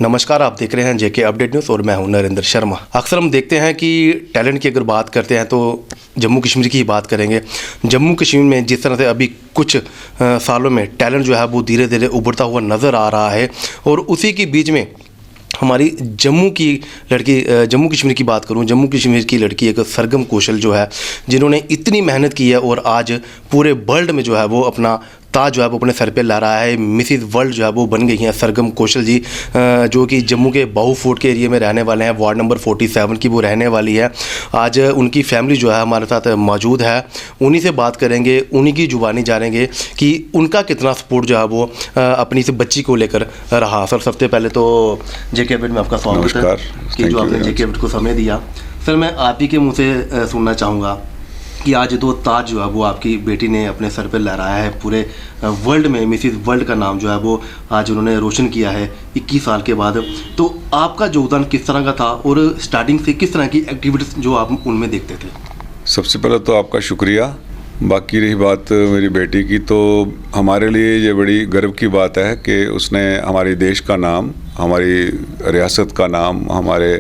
नमस्कार, आप देख रहे हैं जेके अपडेट न्यूज़ और मैं हूं नरेंद्र शर्मा। अक्सर हम देखते हैं कि टैलेंट की अगर बात करते हैं तो जम्मू कश्मीर की ही बात करेंगे। जम्मू कश्मीर में जिस तरह से अभी कुछ सालों में टैलेंट जो है वो धीरे धीरे उभरता हुआ नज़र आ रहा है, और उसी के बीच में हमारी जम्मू कश्मीर की बात करूं, जम्मू कश्मीर की लड़की एक सरगम कौशल जो है, जिन्होंने इतनी मेहनत की है और आज पूरे वर्ल्ड में जो है वो अपना ताज जो है वो अपने सर पे ला रहा है। मिसिस वर्ल्ड जो है वो बन गई हैं सरगम कौशल जी, जो कि जम्मू के बाहू फोर्ट के एरिया में रहने वाले हैं। वार्ड नंबर 47 की वो रहने वाली है। आज उनकी फैमिली जो है हमारे साथ मौजूद है, उन्हीं से बात करेंगे, उन्हीं की जुबानी जानेंगे कि उनका कितना सपोर्ट जो है वो अपनी से बच्ची को लेकर रहा। सर, सबसे पहले तो जेके अपडेट में आपका स्वागत है कि जो आपने जेके अपडेट को समय दिया। सर, मैं आप ही के मुँह से सुनना चाहूँगा कि आज दो ताज जो है वो आपकी बेटी ने अपने सर पे लहराया है। पूरे वर्ल्ड में मिसिस वर्ल्ड का नाम जो है वो आज उन्होंने रोशन किया है 21 साल के बाद। तो आपका योगदान किस तरह का था और स्टार्टिंग से किस तरह की एक्टिविटीज़ जो आप उनमें देखते थे? सबसे पहले तो आपका शुक्रिया। बाकी रही बात मेरी बेटी की, तो हमारे लिए ये बड़ी गर्व की बात है कि उसने हमारे देश का नाम, हमारी रियासत का नाम, हमारे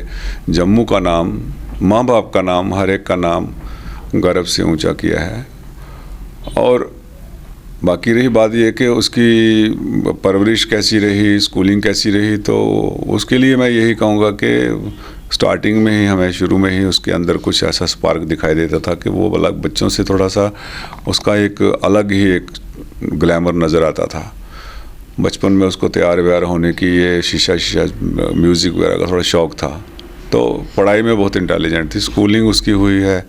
जम्मू का नाम, माँ बाप का नाम, हर एक का नाम गर्व से ऊंचा किया है। और बाकी रही बात ये कि उसकी परवरिश कैसी रही, स्कूलिंग कैसी रही, तो उसके लिए मैं यही कहूँगा कि स्टार्टिंग में ही हमें शुरू में ही उसके अंदर कुछ ऐसा स्पार्क दिखाई देता था कि वो अलग बच्चों से थोड़ा सा उसका एक अलग ही एक ग्लैमर नज़र आता था। बचपन में उसको तैयार व्यार होने की, ये शीशा म्यूज़िक वगैरह का थोड़ा शौक़ था। तो पढ़ाई में बहुत इंटेलिजेंट थी। स्कूलिंग उसकी हुई है,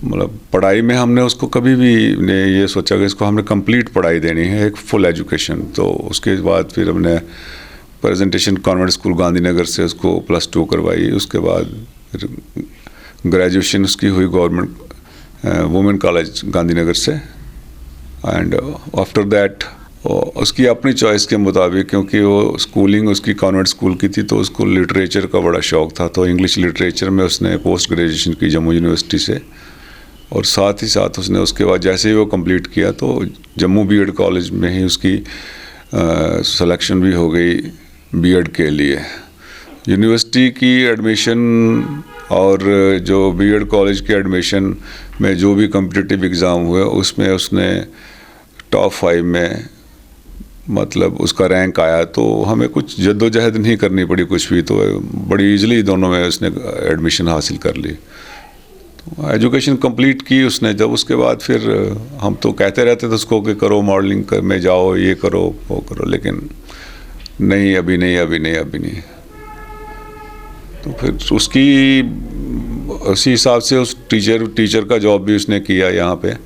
मतलब पढ़ाई में हमने उसको कभी भी ने ये सोचा कि इसको हमने कंप्लीट पढ़ाई देनी है, एक फुल एजुकेशन। तो उसके बाद फिर हमने प्रेजेंटेशन कॉन्वेंट स्कूल गांधीनगर से उसको +2 करवाई। उसके बाद फिर ग्रेजुएशन उसकी हुई गवर्नमेंट वुमेन कॉलेज गांधीनगर से। एंड आफ्टर दैट उसकी अपनी चॉइस के मुताबिक, क्योंकि वो स्कूलिंग उसकी कॉन्वेंट स्कूल की थी, तो उसको लिटरेचर का बड़ा शौक़ था। तो इंग्लिश लिटरेचर में उसने पोस्ट ग्रेजुएशन की जम्मू यूनिवर्सिटी से, और साथ ही साथ उसने उसके बाद जैसे ही वो कंप्लीट किया तो जम्मू बीएड कॉलेज में ही उसकी सिलेक्शन भी हो गई बीएड के लिए। यूनिवर्सिटी की एडमिशन और जो बीएड कॉलेज के एडमिशन में जो भी कॉम्पिटिटिव एग्ज़ाम हुए उसमें उसने टॉप 5 में, मतलब उसका रैंक आया। तो हमें कुछ जद्दोजहद नहीं करनी पड़ी कुछ भी, तो बड़ी ईजिली दोनों में उसने एडमिशन हासिल कर ली। एजुकेशन कंप्लीट की उसने। जब उसके बाद फिर हम तो कहते रहते थे उसको कि करो मॉडलिंग में जाओ, ये करो वो करो, लेकिन नहीं, अभी नहीं, अभी नहीं, अभी नहीं। तो फिर उसकी उसी हिसाब से उस टीचर का जॉब भी उसने किया यहाँ पे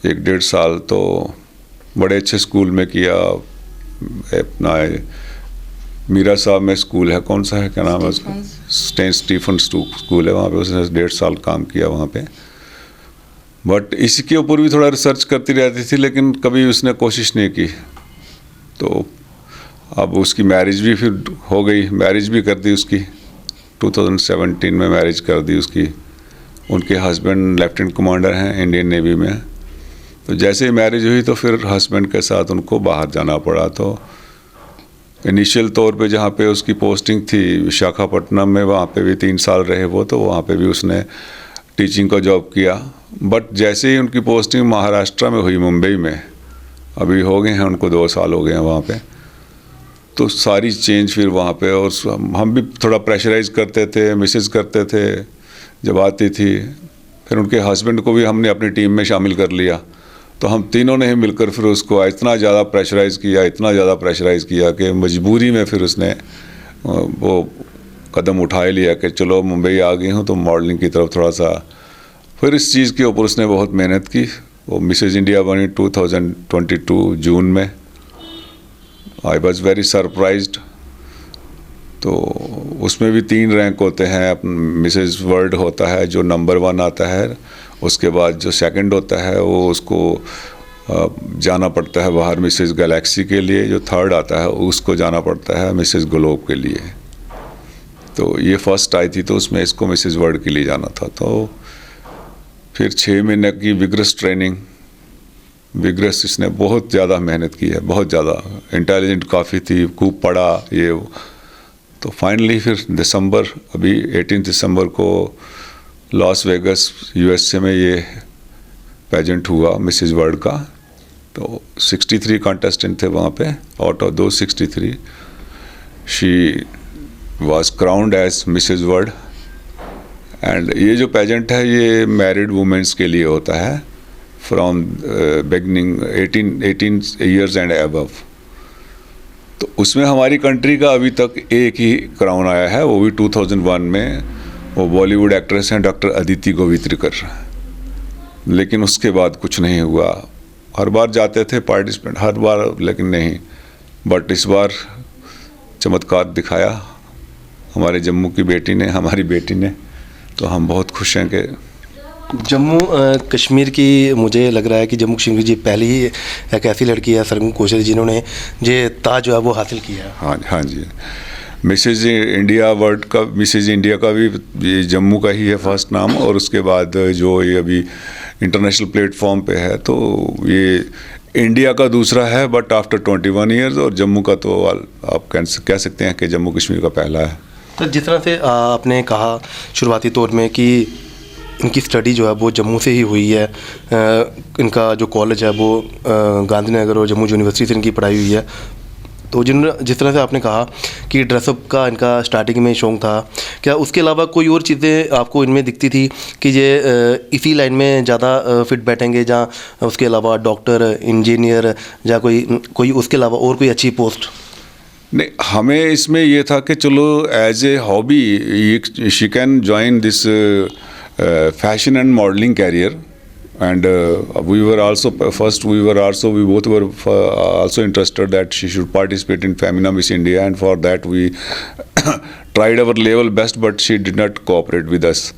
1-1.5 साल। तो बड़े अच्छे स्कूल में किया अपना, मीरा साहब में स्कूल है, कौन सा है, क्या नाम है उसका, सेंट स्टीफन स्कूल है, वहाँ पे उसने 1.5 साल काम किया वहाँ पे। बट इसके ऊपर भी थोड़ा रिसर्च करती रहती थी, लेकिन कभी उसने कोशिश नहीं की। तो अब उसकी मैरिज भी फिर हो गई, मैरिज भी कर दी उसकी 2017 में मैरिज कर दी उसकी। उनके हस्बैंड लेफ्टिनेंट कमांडर हैं इंडियन नेवी में। तो जैसे ही मैरिज हुई तो फिर हस्बैंड के साथ उनको बाहर जाना पड़ा। तो इनिशियल तौर पे जहाँ पे उसकी पोस्टिंग थी विशाखापट्टनम में, वहाँ पे भी 3 साल रहे वो, तो वहाँ पे भी उसने टीचिंग का जॉब किया। बट जैसे ही उनकी पोस्टिंग महाराष्ट्र में हुई, मुंबई में, अभी हो गए हैं उनको 2 साल हो गए हैं वहाँ पे, तो सारी चेंज फिर वहाँ पे। और हम भी थोड़ा प्रेशराइज करते थे, मैसेज करते थे जब आती थी। फिर उनके हस्बैंड को भी हमने अपनी टीम में शामिल कर लिया। तो हम तीनों ने ही मिलकर फिर उसको इतना ज़्यादा प्रेशराइज़ किया कि मजबूरी में फिर उसने वो कदम उठा ही लिया कि चलो मुंबई आ गई हूँ तो मॉडलिंग की तरफ थोड़ा सा। फिर इस चीज़ के ऊपर उसने बहुत मेहनत की। वो मिसेज इंडिया बनी 2022 जून में। I was very surprised. तो उसमें भी 3 रैंक होते हैं। मिसेज वर्ल्ड होता है जो नंबर 1 आता है, उसके बाद जो सेकंड होता है वो उसको जाना पड़ता है बाहर मिसेज गैलेक्सी के लिए, जो थर्ड आता है उसको जाना पड़ता है मिसेज ग्लोब के लिए। तो ये फर्स्ट आई थी तो उसमें इसको मिसेज वर्ल्ड के लिए जाना था। तो फिर 6 महीने की विग्रस ट्रेनिंग, विग्रस इसने बहुत ज़्यादा मेहनत की है, बहुत ज़्यादा इंटेलिजेंट काफ़ी थी, खूब पढ़ा ये वो। तो फाइनली फिर दिसंबर, अभी 18 दिसंबर को लॉस वेगस यूएसए में ये पेजेंट हुआ मिसेज वर्ल्ड का। तो 63 कॉन्टेस्टेंट थे वहाँ पे, आउट ऑफ दो 63 she was crowned as Mrs World. And ये जो पेजेंट है ये मैरिड वुमेंस के लिए होता है from beginning 18 years and above. तो उसमें हमारी कंट्री का अभी तक एक ही क्राउन आया है, वो भी 2001 में। वो बॉलीवुड एक्ट्रेस हैं डॉक्टर अदिति गोवित्रिकर। लेकिन उसके बाद कुछ नहीं हुआ। हर बार जाते थे पार्टिसिपेंट, हर बार, लेकिन नहीं। बट इस बार चमत्कार दिखाया हमारे जम्मू की बेटी ने, हमारी बेटी ने। तो हम बहुत खुश हैं कि जम्मू कश्मीर की, मुझे लग रहा है कि जम्मू कश्मीर की पहली ही एक ऐसी लड़की है सरगम कोशल जिन्होंने ये ताज जो है वो हासिल किया है। हाँ हाँ जी। मिसेज इंडिया वर्ल्ड का, मिसेज इंडिया का भी ये जम्मू का ही है फर्स्ट नाम। और उसके बाद जो ये अभी इंटरनेशनल प्लेटफॉर्म पे है, तो ये इंडिया का दूसरा है, बट आफ्टर 21 ईयर्स। और जम्मू का तो आप कह सकते हैं कि जम्मू कश्मीर का पहला है। तो जिस तरह से आपने कहा शुरुआती तौर में कि इनकी स्टडी जो है वो जम्मू से ही हुई है, इनका जो कॉलेज है वो गांधीनगर और जम्मू यूनिवर्सिटी से इनकी पढ़ाई हुई है। तो जिस तरह से आपने कहा कि ड्रेसअप का इनका स्टार्टिंग में शौक़ था, क्या उसके अलावा कोई और चीज़ें आपको इनमें दिखती थी कि ये इसी लाइन में ज़्यादा फिट बैठेंगे, जहाँ उसके अलावा डॉक्टर, इंजीनियर या कोई उसके अलावा और कोई अच्छी पोस्ट? नहीं, हमें इसमें ये था कि चलो as a hobby she can join this fashion and modeling career. And we both were also interested that she should participate in Femina Miss India, and for that we tried our level best, but she did not cooperate with us.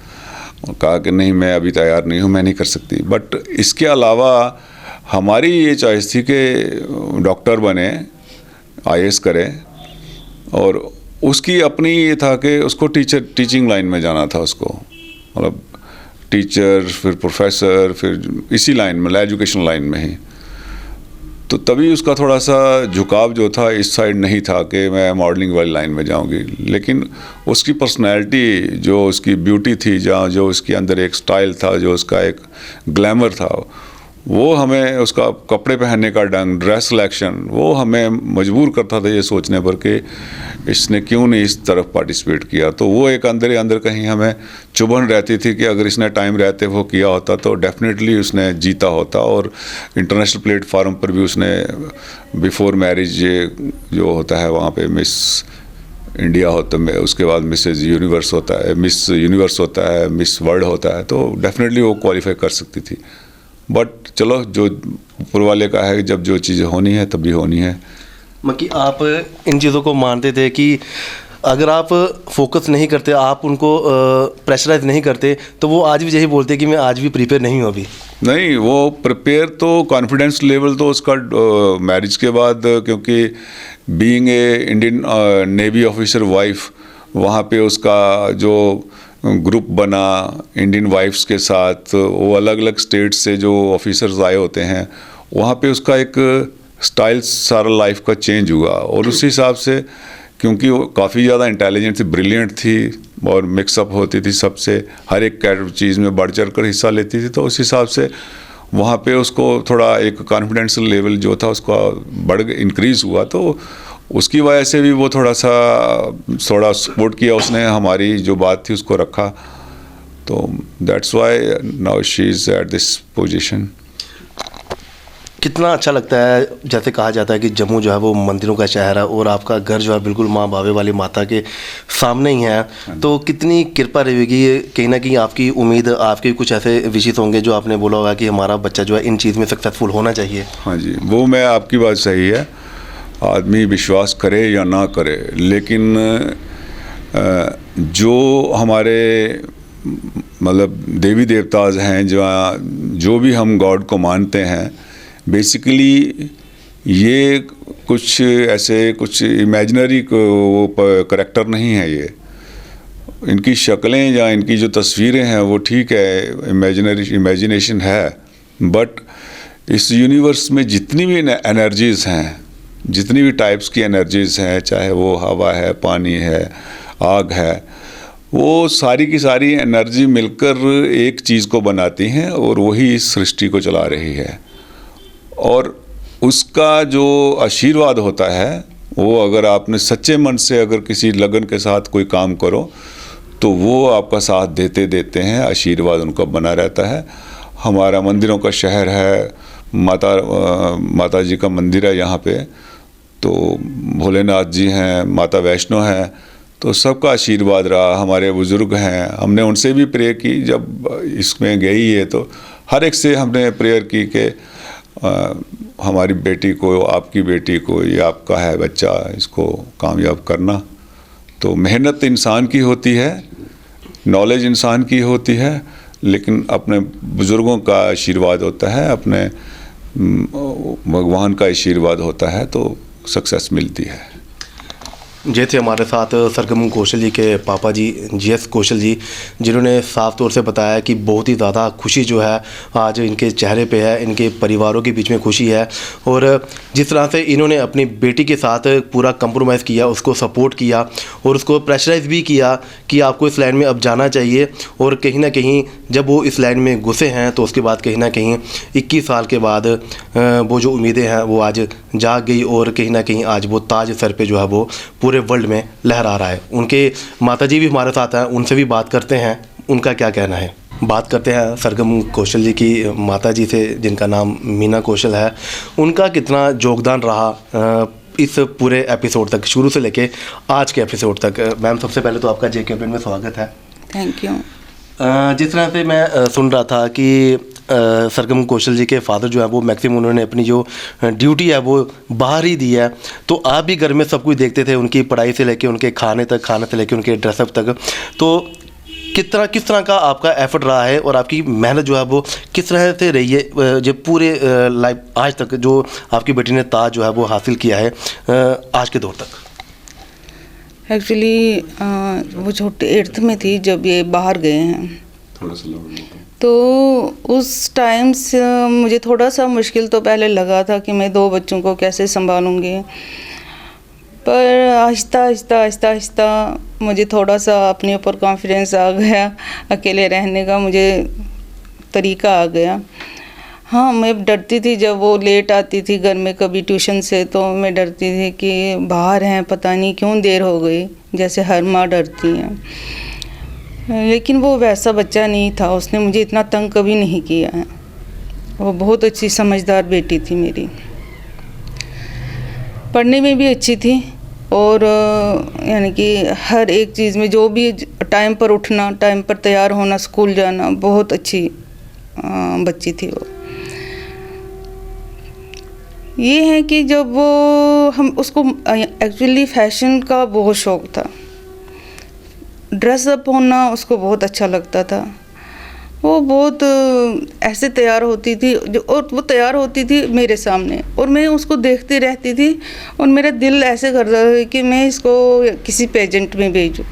कहा कि नहीं, मैं अभी तैयार नहीं हूँ, मैं नहीं कर सकती। बट इसके अलावा हमारी ये चॉइस थी कि डॉक्टर बने, IAS करे। और उसकी अपनी ये था कि उसको टीचिंग लाइन में जाना था उसको, मतलब टीचर, फिर प्रोफेसर, फिर इसी लाइन में, एजुकेशन लाइन में ही। तो तभी उसका थोड़ा सा झुकाव जो था इस साइड नहीं था कि मैं मॉडलिंग वाली लाइन में जाऊंगी। लेकिन उसकी पर्सनैलिटी, जो उसकी ब्यूटी थी, जहाँ जो उसके अंदर एक स्टाइल था, जो उसका एक ग्लैमर था, वो हमें, उसका कपड़े पहनने का ढंग, ड्रेस सिलेक्शन, वो हमें मजबूर करता था ये सोचने पर कि इसने क्यों नहीं इस तरफ पार्टिसिपेट किया। तो वो एक अंदर कहीं हमें चुभन रहती थी कि अगर इसने टाइम रहते वो किया होता तो डेफिनेटली उसने जीता होता। और इंटरनेशनल प्लेटफार्म पर भी उसने बिफोर मैरिज जो होता है वहाँ पे मिस इंडिया होता है, उसके बाद मिसेज यूनिवर्स होता है, मिस यूनिवर्स होता है, मिस वर्ल्ड होता है, तो डेफिनेटली वो क्वालिफाई कर सकती थी। बट चलो, जो ऊपर वाले का है, जब जो चीज़ें होनी है तभी होनी है। कि आप इन चीज़ों को मानते थे कि अगर आप फोकस नहीं करते, आप उनको प्रेशराइज नहीं करते, तो वो आज भी यही बोलते कि मैं आज भी प्रिपेयर नहीं हूँ अभी? नहीं, वो प्रिपेयर तो, कॉन्फिडेंस लेवल तो उसका मैरिज के बाद, क्योंकि being a Indian navy officer wife, वहाँ पे उसका जो ग्रुप बना इंडियन वाइफ्स के साथ, वो अलग अलग स्टेट से जो ऑफिसर्स आए होते हैं, वहाँ पे उसका एक स्टाइल सारा लाइफ का चेंज हुआ। और उस हिसाब से, क्योंकि वो काफ़ी ज़्यादा इंटेलिजेंट थी, ब्रिलियंट थी और मिक्सअप होती थी सबसे, हर एक चीज़ में बढ़ चढ़ कर हिस्सा लेती थी, तो उस हिसाब से वहाँ पे उसको थोड़ा एक कॉन्फिडेंस लेवल जो था उसका इंक्रीज़ हुआ। तो उसकी वजह से भी वो थोड़ा सपोर्ट किया उसने, हमारी जो बात थी उसको रखा। तो that's why now she is at this position. कितना अच्छा लगता है, जैसे कहा जाता है कि जम्मू जो है वो मंदिरों का शहर है और आपका घर जो है बिल्कुल माँ बावे वाली माता के सामने ही है। तो कितनी कृपा रहेगी, कहीं ना कहीं आपकी उम्मीद, आपके कुछ ऐसे विशेष होंगे जो आपने बोला होगा कि हमारा बच्चा जो है इन चीज़ में सक्सेसफुल होना चाहिए। हाँ जी, वो मैं, आपकी बात सही है, आदमी विश्वास करे या ना करे, लेकिन जो हमारे मतलब देवी देवताज हैं, जो भी हम गॉड को मानते हैं, बेसिकली ये कुछ ऐसे कुछ इमेजिनरी करैक्टर नहीं है। ये इनकी शक्लें या इनकी जो तस्वीरें हैं वो ठीक है, इमेजिनेशन है, बट इस यूनिवर्स में जितनी भी एनर्जीज़ हैं, जितनी भी टाइप्स की एनर्जीज़ हैं, चाहे वो हवा है, पानी है, आग है, वो सारी की सारी एनर्जी मिलकर एक चीज़ को बनाती हैं और वही इस सृष्टि को चला रही है। और उसका जो आशीर्वाद होता है, वो अगर आपने सच्चे मन से अगर किसी लगन के साथ कोई काम करो तो वो आपका साथ देते देते हैं, आशीर्वाद उनका बना रहता है। हमारा मंदिरों का शहर है, माता जी का मंदिर है यहाँ पे, तो भोलेनाथ जी हैं, माता वैष्णो हैं, तो सबका आशीर्वाद रहा। हमारे बुज़ुर्ग हैं, हमने उनसे भी प्रेयर की, जब इसमें गई है तो हर एक से हमने प्रेयर की कि हमारी बेटी को, आपकी बेटी को, ये आपका है बच्चा, इसको कामयाब करना। तो मेहनत इंसान की होती है, नॉलेज इंसान की होती है, लेकिन अपने बुज़ुर्गों का आशीर्वाद होता है, अपने भगवान का आशीर्वाद होता है, तो सक्सेस मिलती है। ये थे हमारे साथ सरगम कौशल जी के पापा जी, GS कौशल जी, जिन्होंने साफ तौर से बताया कि बहुत ही ज़्यादा खुशी जो है आज इनके चेहरे पे है, इनके परिवारों के बीच में खुशी है। और जिस तरह से इन्होंने अपनी बेटी के साथ पूरा कंप्रोमाइज़ किया, उसको सपोर्ट किया और उसको प्रेशराइज़ भी किया कि आपको इस लाइन में अब जाना चाहिए। और कहीं ना कहीं जब वो इस लाइन में घुसे हैं तो उसके बाद कहीं ना कहीं 21 साल के बाद वो जो उम्मीदें हैं वो आज जाग गई और कहीं ना कहीं आज वो ताज सर पे जो है वो पूरे वर्ल्ड में लहरा रहा है। उनके माताजी भी हमारे साथ हैं, उनसे भी बात करते हैं, उनका क्या कहना है। बात करते हैं सरगम कौशल जी की माताजी से, जिनका नाम मीना कौशल है। उनका कितना योगदान रहा इस पूरे एपिसोड तक, शुरू से लेके आज के एपिसोड तक। मैम, सबसे पहले तो आपका JK अपडेट में स्वागत है। Thank you. जिस तरह से मैं सुन रहा था कि सरगम कौशल जी के फादर जो है वो मैक्सिमम उन्होंने अपनी जो ड्यूटी है वो बाहर ही दी है, तो आप भी घर में सब कुछ देखते थे, उनकी पढ़ाई से लेके उनके खाने से लेके उनके ड्रेसअप तक। तो किस तरह का आपका एफर्ट रहा है और आपकी मेहनत जो है वो किस तरह से रही है जो पूरे लाइफ आज तक जो आपकी बेटी ने ताज जो है वो हासिल किया है आज के दौर तक। एक्चुअली वो छोटे 8th में थी जब ये बाहर गए हैं, थोड़ा सा तो उस टाइम से मुझे थोड़ा सा मुश्किल तो पहले लगा था कि मैं 2 बच्चों को कैसे संभालूंगी, पर आहिस्ता मुझे थोड़ा सा अपने ऊपर कॉन्फिडेंस आ गया, अकेले रहने का मुझे तरीका आ गया। हाँ, मैं डरती थी जब वो लेट आती थी घर में कभी ट्यूशन से, तो मैं डरती थी कि बाहर हैं, पता नहीं क्यों देर हो गई, जैसे हर माँ डरती हैं। लेकिन वो वैसा बच्चा नहीं था, उसने मुझे इतना तंग कभी नहीं किया है। वो बहुत अच्छी समझदार बेटी थी मेरी, पढ़ने में भी अच्छी थी और यानी कि हर एक चीज़ में जो भी टाइम पर उठना, टाइम पर तैयार होना, स्कूल जाना, बहुत अच्छी बच्ची थी वो। ये है कि जब वो हम उसको एक्चुअली फैशन का बहुत शौक़ था, ड्रेसअप होना उसको बहुत अच्छा लगता था। वो बहुत ऐसे तैयार होती थी और वो तैयार होती थी मेरे सामने और मैं उसको देखती रहती थी और मेरा दिल ऐसे करता था कि मैं इसको किसी पेजेंट में भेजूं।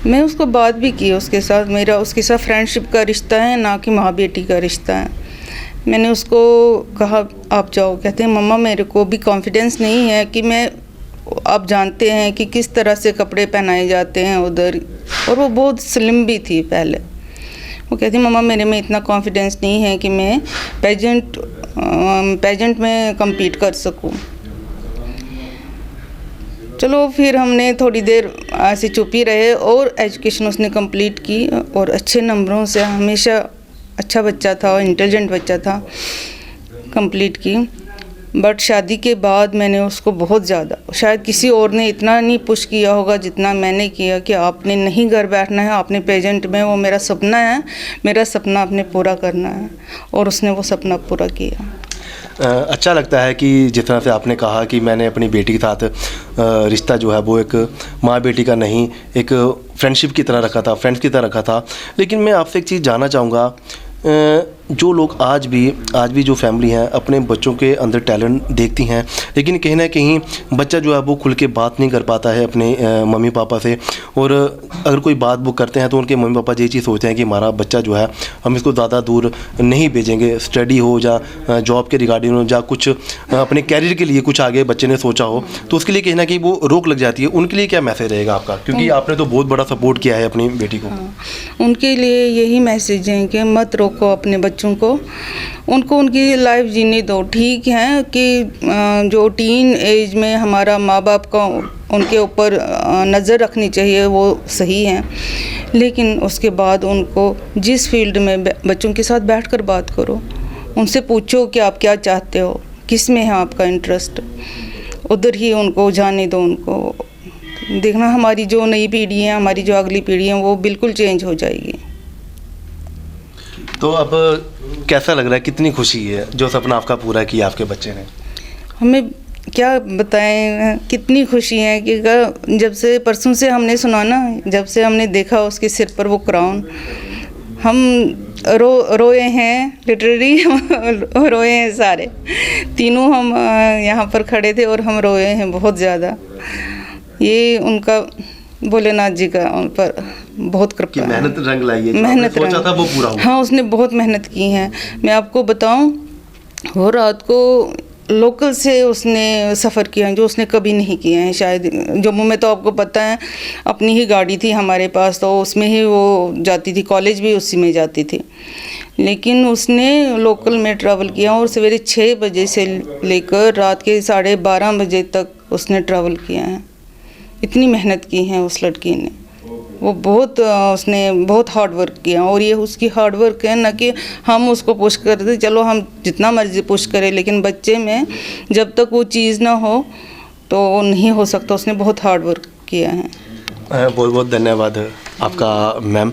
मैं उसको बात भी की उसके साथ, मेरा उसके साथ फ्रेंडशिप का रिश्ता है, ना कि माँ बेटी का रिश्ता है। मैंने उसको कहा आप जाओ, कहते हैं मम्मा मेरे को भी कॉन्फिडेंस नहीं है कि मैं, आप जानते हैं कि किस तरह से कपड़े पहनाए जाते हैं उधर, और वो बहुत स्लिम भी थी पहले। वो कहती मम्मा मेरे में इतना कॉन्फिडेंस नहीं है कि मैं पेजेंट में compete कर सकूं। चलो फिर हमने थोड़ी देर ऐसे चुप ही रहे और एजुकेशन उसने कंप्लीट की और अच्छे नंबरों से, हमेशा अच्छा बच्चा था और इंटेलिजेंट बच्चा था, कंप्लीट की। बट शादी के बाद मैंने उसको बहुत ज़्यादा, शायद किसी और ने इतना नहीं पुश किया होगा जितना मैंने किया कि आपने नहीं घर बैठना है, आपने पेजेंट में, वो मेरा सपना है, मेरा सपना आपने पूरा करना है, और उसने वो सपना पूरा किया। अच्छा लगता है कि जिस तरह से आपने कहा कि मैंने अपनी बेटी के साथ रिश्ता जो है वो एक माँ बेटी का नहीं, एक फ्रेंडशिप की तरह रखा था, फ्रेंड्स की तरह रखा था। लेकिन मैं आपसे एक चीज़ जानना चाहूँगा, जो लोग आज भी जो फैमिली हैं अपने बच्चों के अंदर टैलेंट देखती हैं, लेकिन कहीं ना कहीं बच्चा जो है वो खुल के बात नहीं कर पाता है अपने मम्मी पापा से, और अगर कोई बात वो करते हैं तो उनके मम्मी पापा ये चीज़ सोचते हैं कि हमारा बच्चा जो है हम इसको ज़्यादा दूर नहीं भेजेंगे, स्टडी हो या जॉब के रिगार्डिंग हो या कुछ अपने कैरियर के लिए कुछ आगे बच्चे ने सोचा हो, तो उसके लिए कहीं ना कहीं वो रोक लग जाती है। उनके लिए क्या मैसेज रहेगा आपका, क्योंकि आपने तो बहुत बड़ा सपोर्ट किया है अपनी बेटी को? उनके लिए यही मैसेज है कि मत रोको अपने बच्चों को, उनको उनकी लाइफ जीने दो। ठीक है कि जो टीन एज में हमारा माँ बाप का उनके ऊपर नज़र रखनी चाहिए, वो सही है, लेकिन उसके बाद उनको जिस फील्ड में बच्चों के साथ बैठकर बात करो, उनसे पूछो कि आप क्या चाहते हो, किस में है आपका इंटरेस्ट, उधर ही उनको जाने दो। उनको देखना हमारी जो नई पीढ़ी है, हमारी जो अगली पीढ़ी है, वो बिल्कुल चेंज हो जाएगी। तो अब कैसा लग रहा है, कितनी खुशी है जो सपना आपका पूरा किया आपके बच्चे ने? हमें क्या बताएं, कितनी खुशी है कि जब से परसों से हमने सुना ना, जब से हमने देखा उसके सिर पर वो क्राउन, हम रोए हैं, लिटरली रोए हैं सारे तीनों। हम यहाँ पर खड़े थे और हम रोए हैं बहुत ज़्यादा। ये उनका भोलेनाथ जी का उन पर बहुत कृपा है। मेहनत रंग लाई है, मेहनत सोचा था वो पूरा हुआ। हाँ, उसने बहुत मेहनत की है। मैं आपको बताऊं, वो रात को लोकल से उसने सफ़र किया जो उसने कभी नहीं किया है शायद। जम्मू में तो आपको पता है अपनी ही गाड़ी थी हमारे पास, तो उसमें ही वो जाती थी, कॉलेज भी उसी में जाती थी, लेकिन उसने लोकल में ट्रैवल किया और सवेरे 6 बजे से लेकर रात के 12:30 बजे तक उसने ट्रैवल किया है। इतनी मेहनत की है उस लड़की ने, वो उसने बहुत हार्ड वर्क किया, और ये उसकी हार्ड वर्क है ना कि हम उसको पुश करते, चलो हम जितना मर्जी पुश करें, लेकिन बच्चे में जब तक वो चीज़ ना हो तो वो नहीं हो सकता। उसने बहुत हार्ड वर्क किया है। बहुत बहुत धन्यवाद आपका मैम।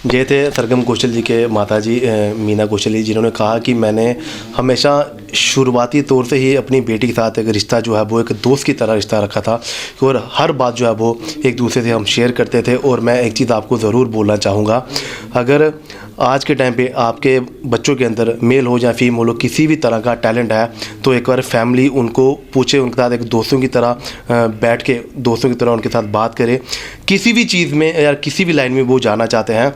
ये थे सरगम कौशल जी के माता जी मीना कौशल जी, जिन्होंने कहा कि मैंने हमेशा शुरुआती तौर से ही अपनी बेटी के साथ एक रिश्ता जो है वो एक दोस्त की तरह रिश्ता रखा था, और हर बात जो है वो एक दूसरे से हम शेयर करते थे। और मैं एक चीज़ आपको ज़रूर बोलना चाहूँगा, अगर आज के टाइम पे आपके बच्चों के अंदर मेल हो या फीमेल हो, किसी भी तरह का टैलेंट है, तो एक बार फैमिली उनको पूछे, उनके साथ एक दोस्तों की तरह बैठ के दोस्तों की तरह उनके साथ बात करें। किसी भी चीज़ में या किसी भी लाइन में वो जाना चाहते हैं,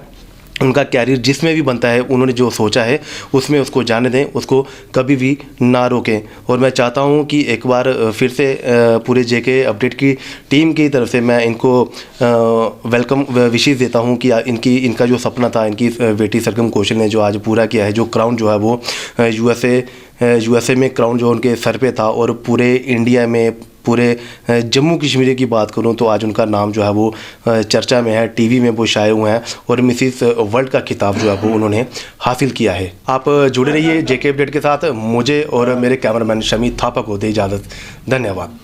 उनका कैरियर जिसमें भी बनता है, उन्होंने जो सोचा है उसमें उसको जाने दें, उसको कभी भी ना रोकें। और मैं चाहता हूं कि एक बार फिर से पूरे जेके अपडेट की टीम की तरफ से मैं इनको वेलकम विशेष देता हूं कि इनका जो सपना था, इनकी बेटी सरगम कौशल ने जो आज पूरा किया है, जो क्राउन जो है वो यूएसए में क्राउन जो उनके सर पे था, और पूरे इंडिया में, पूरे जम्मू कश्मीर की बात करूं तो आज उनका नाम जो है वो चर्चा में है, टीवी में वो शाये हुए हैं, और मिसिस वर्ल्ड का खिताब जो है वो उन्होंने हासिल किया है। आप जुड़े रहिए जेके अपडेट के साथ। मुझे और मेरे कैमरामैन शमी थापा को दे इजाज़त। धन्यवाद।